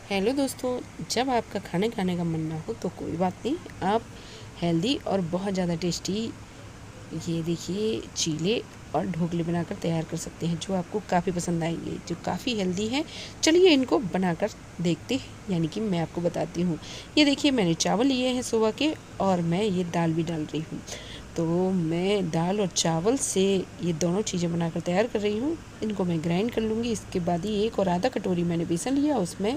Hello दोस्तों, जब आपका खाने खाने का मन ना हो तो कोई बात नहीं, आप हेल्दी और बहुत ज़्यादा टेस्टी ये देखिए चीले और ढोकले बनाकर तैयार कर सकते हैं, जो आपको काफ़ी पसंद आएंगे, जो काफ़ी हेल्दी हैं। चलिए इनको बनाकर देखते हैं, यानी कि मैं आपको बताती हूँ। ये देखिए मैंने चावल लिए हैं सुबह के, और मैं ये दाल भी डाल रही हूँ। तो मैं दाल और चावल से ये दोनों चीज़ें बनाकर तैयार कर रही हूँ। इनको मैं ग्राइंड कर लूँगी। इसके बाद ही 1 और आधा कटोरी मैंने बेसन लिया, उसमें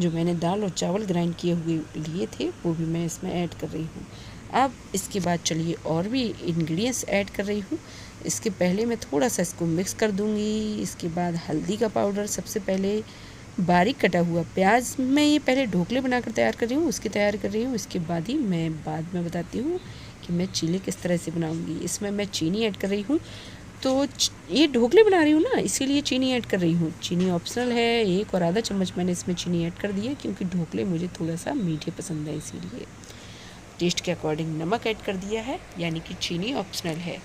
जो मैंने दाल और चावल ग्राइंड किए हुए लिए थे वो भी मैं इसमें ऐड कर रही हूँ। अब इसके बाद चलिए और भी इंग्रेडिएंट्स ऐड कर रही हूँ। इसके पहले मैं थोड़ा सा इसको मिक्स कर दूँगी। इसके बाद हल्दी का पाउडर, सबसे पहले बारीक कटा हुआ प्याज। मैं ये पहले ढोकले बनाकर तैयार कर रही हूँ, उसकी तैयार कर रही हूँ। इसके बाद ही मैं बाद में बताती हूँ कि मैं चीले किस तरह से बनाऊँगी। इसमें मैं चीनी ऐड कर रही हूँ। तो ये ढोकले बना रही हूँ ना, इसीलिए चीनी ऐड कर रही हूँ। चीनी ऑप्शनल है, 1 और आधा चम्मच मैंने इसमें चीनी ऐड कर दी है, क्योंकि ढोकले मुझे थोड़ा सा मीठे पसंद है, इसीलिए। टेस्ट के अकॉर्डिंग नमक ऐड कर दिया है, यानी कि चीनी ऑप्शनल है।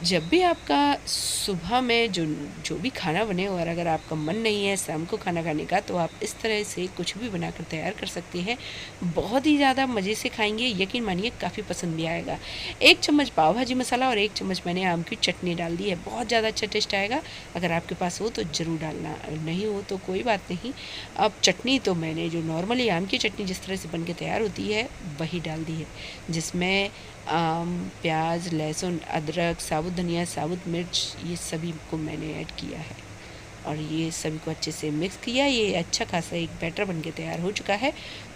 जब भी आपका सुबह में जो भी खाना बने, और अगर आपका मन नहीं है शाम को खाना खाने का, तो आप इस तरह से कुछ भी बनाकर तैयार कर सकते हैं। बहुत ही ज़्यादा मज़े से खाएंगे, यकीन मानिए काफ़ी पसंद भी आएगा। 1 चम्मच पाव भाजी मसाला और 1 चम्मच मैंने आम की चटनी डाल दी है। बहुत ज़्यादा अच्छा टेस्ट आएगा। अगर आपके पास हो तो ज़रूर डालना, नहीं हो तो कोई बात नहीं। अब चटनी तो मैंने जो नॉर्मली आम की चटनी जिस तरह से बन के तैयार होती है वही डाल दी है, जिसमें प्याज, लहसुन, अदरक, साबुत धनिया, साबुत मिर्च, ये सभी को मैंने ऐड किया है, और ये सभी को अच्छे से मिक्स किया। ये अच्छा खासा एक बैटर बनके तैयार हो चुका है।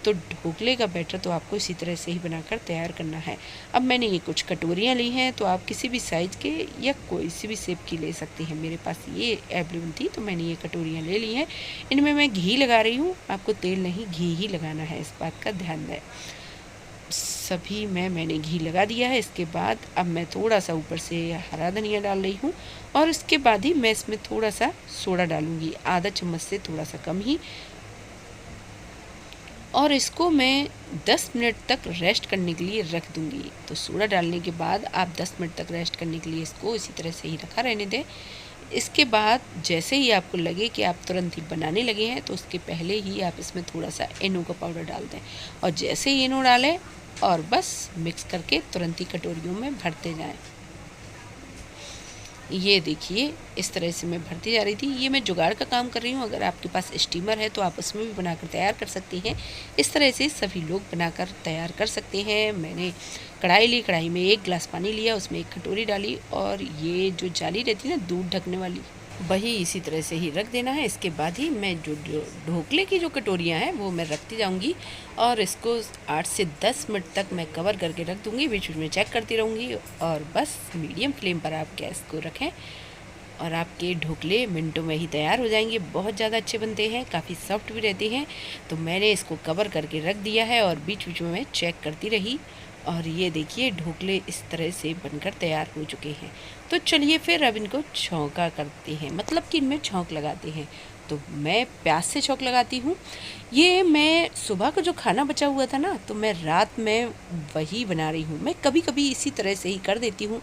तो ढोकले का बैटर तो आपको इसी तरह से ही बनाकर तैयार करना है। अब मैंने ये कुछ कटोरियाँ ली हैं, तो आप किसी भी साइज़ के या कोई सी भी शेप की ले सकती हैं। मेरे पास ये अवेलेबल थी, तो मैंने ये कटोरियाँ ले ली हैं। इनमें मैं घी लगा रही हूँ, आपको तेल नहीं घी ही लगाना है, इस बात का ध्यान दें। सभी में मैंने घी लगा दिया है। इसके बाद अब मैं थोड़ा सा ऊपर से हरा धनिया डाल रही हूँ, और इसके बाद ही मैं इसमें थोड़ा सा सोडा डालूँगी, आधा चम्मच से थोड़ा सा कम ही। और इसको मैं 10 मिनट तक रेस्ट करने के लिए रख दूँगी। तो सोडा डालने के बाद आप 10 मिनट तक रेस्ट करने के लिए इसको इसी तरह से ही रखा रहने दें। इसके बाद जैसे ही आपको लगे कि आप तुरंत ही बनाने लगे हैं, तो उसके पहले ही आप इसमें थोड़ा सा इनो का पाउडर डाल दें, और जैसे ही इनो डालें और बस मिक्स करके तुरंत ही कटोरियों में भरते जाएं। ये देखिए इस तरह से मैं भरती जा रही थी। ये मैं जुगाड़ का काम कर रही हूँ। अगर आपके पास स्टीमर है तो आप उसमें भी बनाकर तैयार कर सकते हैं। इस तरह से सभी लोग बनाकर तैयार कर सकते हैं। मैंने कढ़ाई ली, कढ़ाई में 1 गिलास पानी लिया, उसमें 1 कटोरी डाली, और ये जो जाली रहती है ना दूध ढकने वाली, वही इसी तरह से ही रख देना है। इसके बाद ही मैं जो ढोकले की जो कटोरियाँ हैं वो मैं रखती जाऊंगी, और इसको 8 से 10 मिनट तक मैं कवर करके रख दूंगी। बीच बीच में चेक करती रहूँगी, और बस मीडियम फ्लेम पर आप गैस को रखें, और आपके ढोकले मिनटों में ही तैयार हो जाएंगे। बहुत ज़्यादा अच्छे बनते हैं, काफ़ी सॉफ्ट भी रहते हैं। तो मैंने इसको कवर करके रख दिया है, और बीच बीच में मैं चेक करती रही, और ये देखिए ढोकले इस तरह से बनकर तैयार हो चुके हैं। तो चलिए फिर अब इनको छौंका करते हैं, मतलब कि इनमें छौंक लगाते हैं। तो मैं प्याज से छौंक लगाती हूँ। ये मैं सुबह का जो खाना बचा हुआ था ना, तो मैं रात में वही बना रही हूँ। मैं कभी कभी इसी तरह से ही कर देती हूँ।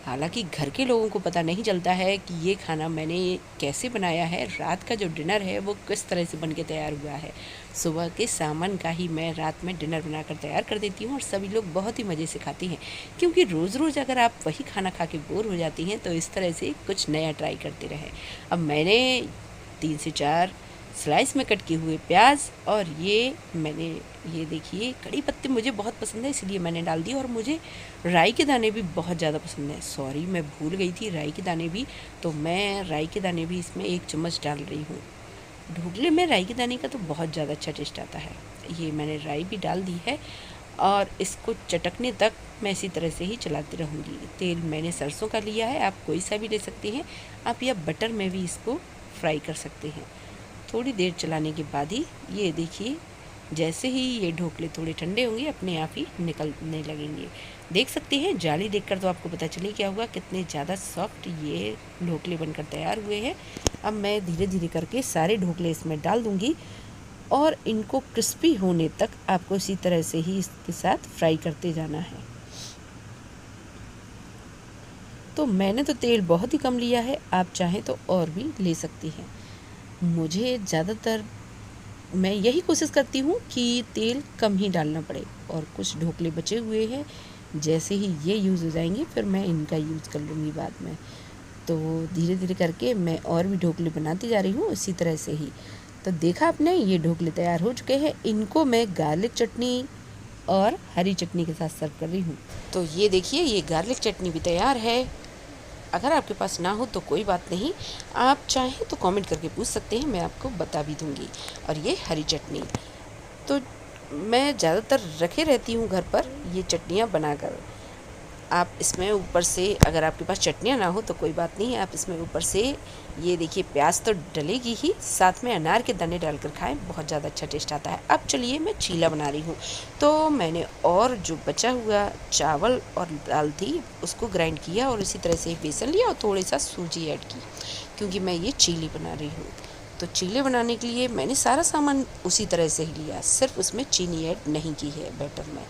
हालांकि घर के लोगों को पता नहीं चलता है कि ये खाना मैंने कैसे बनाया है। रात का जो डिनर है वो किस तरह से बन के तैयार हुआ है। सुबह के सामान का ही मैं रात में डिनर बनाकर तैयार कर देती हूँ, और सभी लोग बहुत ही मज़े से खाते हैं। क्योंकि रोज़ रोज़ अगर आप वही खाना खा के बोर हो जाती हैं, तो इस तरह से कुछ नया ट्राई करते रहें। अब मैंने 3 से 4 स्लाइस में कट किए हुए प्याज, और ये देखिए कड़ी पत्ते मुझे बहुत पसंद है, इसलिए मैंने डाल दिया। और मुझे राई के दाने भी बहुत ज़्यादा पसंद है। सॉरी, मैं भूल गई थी राई के दाने भी, तो मैं राई के दाने भी इसमें 1 चम्मच डाल रही हूँ। ढोकले में राई के दाने का तो बहुत ज़्यादा अच्छा टेस्ट आता है। ये मैंने राई भी डाल दी है, और इसको चटकने तक मैं इसी तरह से ही चलाती रहूँगी। तेल मैंने सरसों का लिया है, आप कोई सा भी ले सकते हैं। आप या बटर में भी इसको फ्राई कर सकते हैं। थोड़ी देर चलाने के बाद ही ये देखिए, जैसे ही ये ढोकले थोड़े ठंडे होंगे अपने आप ही निकलने लगेंगे। देख सकते हैं, जाली देखकर तो आपको पता चले क्या हुआ, कितने ज़्यादा सॉफ्ट ये ढोकले बनकर तैयार हुए हैं। अब मैं धीरे धीरे करके सारे ढोकले इसमें डाल दूँगी, और इनको क्रिस्पी होने तक आपको इसी तरह से ही इसके साथ फ्राई करते जाना है। तो मैंने तो तेल बहुत ही कम लिया है, आप चाहें तो और भी ले सकती हैं। मुझे ज़्यादातर मैं यही कोशिश करती हूँ कि तेल कम ही डालना पड़े। और कुछ ढोकले बचे हुए हैं, जैसे ही ये यूज़ हो जाएंगे फिर मैं इनका यूज़ कर लूँगी बाद में। तो धीरे धीरे करके मैं और भी ढोकले बनाती जा रही हूँ इसी तरह से ही। तो देखा आपने, ये ढोकले तैयार हो चुके हैं। इनको मैं गार्लिक चटनी और हरी चटनी के साथ सर्व कर रही हूँ। तो ये देखिए, ये गार्लिक चटनी भी तैयार है। अगर आपके पास ना हो तो कोई बात नहीं, आप चाहें तो कमेंट करके पूछ सकते हैं, मैं आपको बता भी दूँगी। और ये हरी चटनी तो मैं ज़्यादातर रखे रहती हूँ घर पर ये चटनियाँ बनाकर। आप इसमें ऊपर से, अगर आपके पास चटनियाँ ना हो तो कोई बात नहीं, आप इसमें ऊपर से ये देखिए प्याज तो डलेगी ही, साथ में अनार के दाने डालकर खाएं, बहुत ज़्यादा अच्छा टेस्ट आता है। अब चलिए मैं चीला बना रही हूँ। तो मैंने और जो बचा हुआ चावल और दाल थी उसको ग्राइंड किया और इसी तरह से बेसन लिया और थोड़ी सा सूजी ऐड की, क्योंकि मैं ये चीली बना रही हूँ। तो चीले बनाने के लिए मैंने सारा सामान उसी तरह से ही लिया, सिर्फ उसमें चीनी ऐड नहीं की है बैटर में।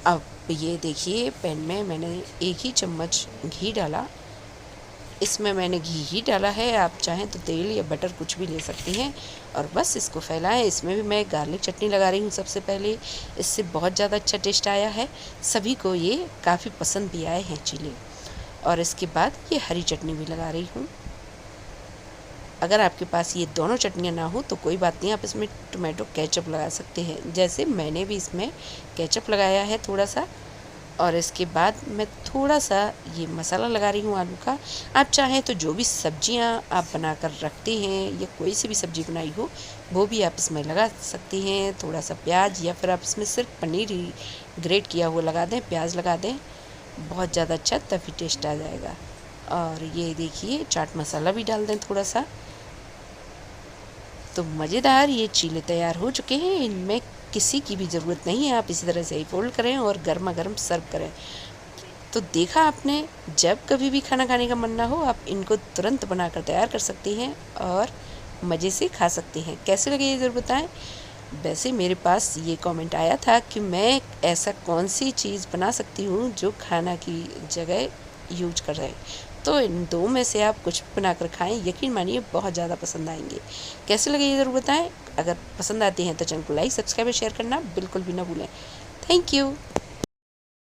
अब ये देखिए, पैन में मैंने 1 ही चम्मच घी डाला। इसमें मैंने घी ही डाला है, आप चाहें तो तेल या बटर कुछ भी ले सकती हैं। और बस इसको फैलाएं। इसमें भी मैं गार्लिक चटनी लगा रही हूँ सबसे पहले, इससे बहुत ज़्यादा अच्छा टेस्ट आया है। सभी को ये काफ़ी पसंद भी आए हैं चीले। और इसके बाद ये हरी चटनी भी लगा रही हूँ। अगर आपके पास ये दोनों चटनियाँ ना हो तो कोई बात नहीं, आप इसमें टोमेटो केचप लगा सकते हैं, जैसे मैंने भी इसमें केचप लगाया है थोड़ा सा। और इसके बाद मैं थोड़ा सा ये मसाला लगा रही हूँ आलू का। आप चाहें तो जो भी सब्जियाँ आप बनाकर रखते हैं या कोई सी भी सब्ज़ी बनाई हो वो भी आप इसमें लगा सकती हैं। थोड़ा सा प्याज, या फिर आप इसमें सिर्फ पनीर ही ग्रेट किया हुआ लगा दें, प्याज लगा दें, बहुत ज़्यादा अच्छा तभी टेस्ट आ जाएगा। और ये देखिए, चाट मसाला भी डाल दें थोड़ा सा। तो मज़ेदार ये चीले तैयार हो चुके हैं। इनमें किसी की भी ज़रूरत नहीं है, आप इसी तरह से ही फोल्ड करें और गर्मा गर्म सर्व करें। तो देखा आपने, जब कभी भी खाना खाने का मन ना हो आप इनको तुरंत बनाकर तैयार कर सकती हैं और मज़े से खा सकती हैं। कैसे लगे ये ज़रूर बताएं। वैसे मेरे पास ये कमेंट आया था कि मैं ऐसा कौन सी चीज़ बना सकती हूँ जो खाना की जगह यूज कर रहे, तो इन दो में से आप कुछ बनाकर खाएं, यकीन मानिए बहुत ज़्यादा पसंद आएंगे। कैसे लगे ये ज़रूर बताएं। अगर पसंद आते हैं तो चैनल को लाइक, सब्सक्राइब और शेयर करना बिल्कुल भी ना भूलें। Thank you.